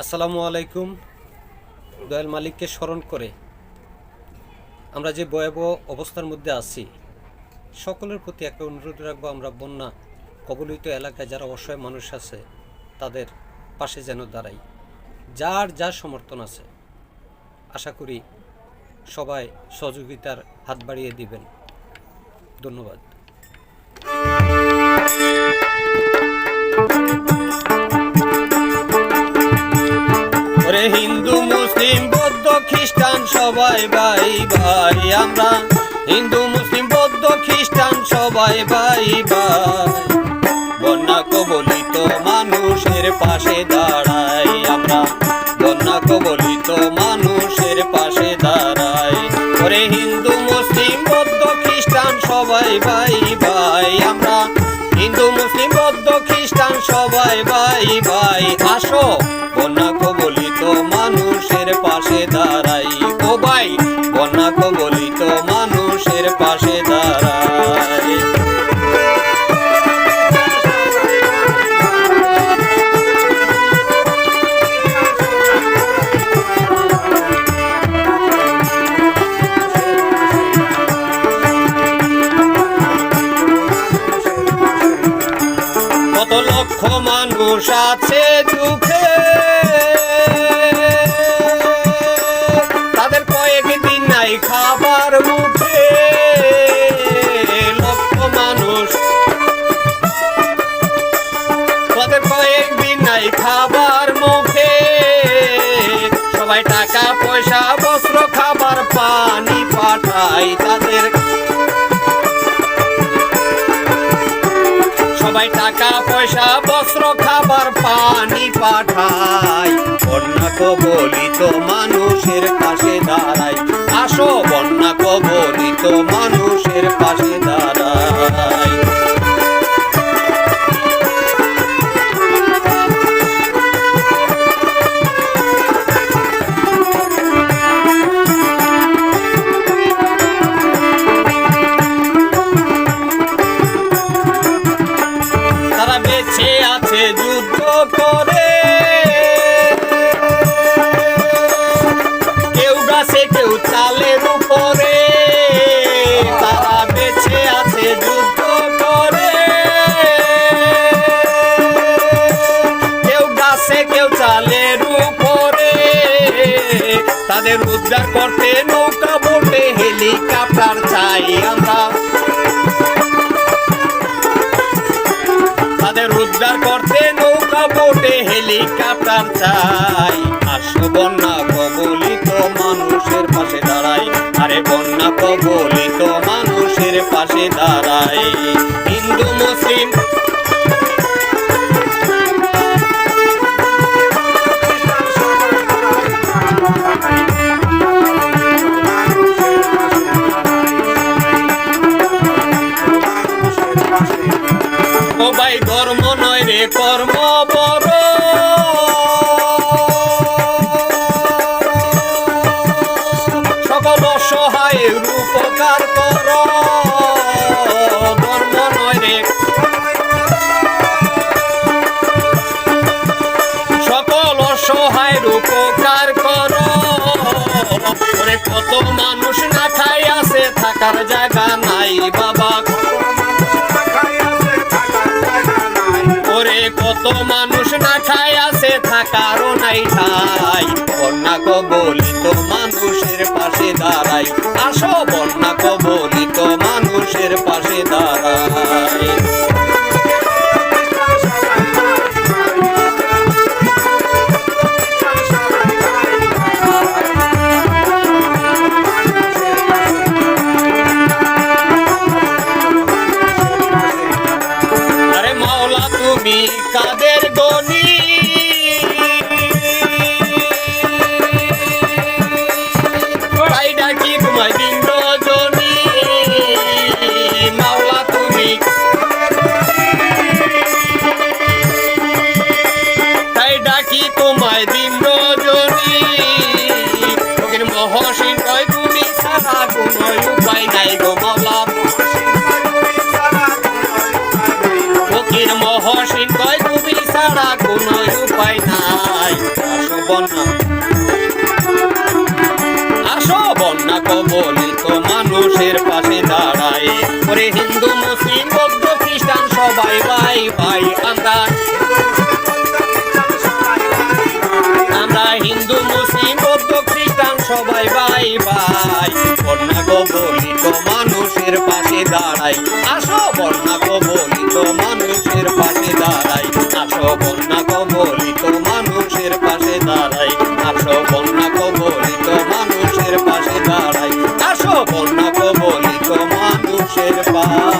আসসালামু আলাইকুম। দয়াল মালিককে স্মরণ করে আমরা যে ভয়াবহ অবস্থার মধ্যে আছি, সকলের প্রতি একটা অনুরোধ রাখবো, আমরা বন্যা কবলিত এলাকায় যারা অসহায় মানুষ আছে তাদের পাশে যেন দাঁড়াই। যার যার সমর্থন আছে, আশা করি সবাই সহযোগিতার হাত বাড়িয়ে দিবেন। ধন্যবাদ। হিন্দু মুসলিম বৌদ্ধ খ্রিস্টান সবাই ভাই ভাই, আমরা হিন্দু মুসলিম বৌদ্ধ খ্রিস্টান সবাই ভাই ভাই। বন্যা কবলিত মানুষের পাশে দাঁড়াই, আমরা বন্যা কবলিত মানুষের পাশে দাঁড়াই। ওরে হিন্দু মুসলিম বৌদ্ধ খ্রিস্টান সবাই ভাই ভাই, আমরা হিন্দু মুসলিম বৌদ্ধ খ্রিস্টান সবাই ভাই ভাই। আসো বন্যা কবলিত মানুষের পাশে দাঁড়াই, ও ভাই বন্যা কবলিত মানুষের পাশে দাঁড়াই। কত লক্ষ মানুষ আছে দুঃখে, তাদের কয়েকদিন নাই খাবার মুখে। লক্ষ মানুষ, তাদের কয়েকদিন নাই খাবার মুখে। সবাই টাকা পয়সা বস্ত্র খাবার পানি পাঠায় তাদের, সবাই টাকা পয়সা বস্ত্র খাবার পানি পাঠায়। বন্যা কবলিত মানুষের পাশে দাঁড়াই, আসো বন্যা কবলিত মানুষের পাশে দাঁড়াই। বেঁচে আছে যুদ্ধ করে, কেউ গাছে কেউ চালের উপরে। তারা বেঁচে আছে যুদ্ধ করে, কেউ গাছে কেউ চালের উপরে। তাদের উদ্ধার করতে নৌকা বোটে হেলিকপ্টার চাই আমরা, তাদের উদ্ধার করতে নৌকা বোটে হেলিকপ্টার চাই। আসো বন্যা কবলিত মানুষের পাশে দাঁড়াই, আরে বন্যা কবলিত মানুষের পাশে দাঁড়াই। হিন্দু মুসলিম ও ভাই, ধর্ম নয় রে কর্ম বড়। সকল অসহায়ের উপকার কর, ধর্ম নয় রে, সকল অসহায়ের উপকার কর। ওরে কত মানুষ না খাই আছে, থাকার জায়গা নাই বাবা। কত মানুষ না খায় আছে, থাকারও নাই ঠাই। বন্যা কবলিত মানুষের পাশে দাঁড়াই, আসো বন্যা কবলিত মানুষের পাশে দাঁড়াই। তুমি কাদের গনি, তাই ডাকি তোমায় দিন রজনী। মাওলা তুমি, তাই ডাকি তোমায় দিন রজনী। ফকির মহসিন কয় তুমি ছাড়া কোনো উপায় নাই গো মাওলা। ফকির মহসিন কয় তুমি ছাড়া কোনো উপায় নাই। বন্যা আসো বন্যা কবলিত মানুষের পাশে দাঁড়ায় ওরে হিন্দু মুসলিম বৌদ্ধ খ্রিস্টান সবাই ভাই ভাই আমরা হিন্দু মুসলিম বৌদ্ধ খ্রিস্টান সবাই ভাই ভাই বন্যা কবলিত মানুষের পাশে দাঁড়াই আসো বন্যা কবলিত মানুষের পাশে দাঁড়াই আসো বন্যা কবলিত মানুষের পাশে দাঁড়াই আসো বন্যা কবলিত মানুষের পাশে দাঁড়াই আসো বন্যা কবলিত মানুষের পাশে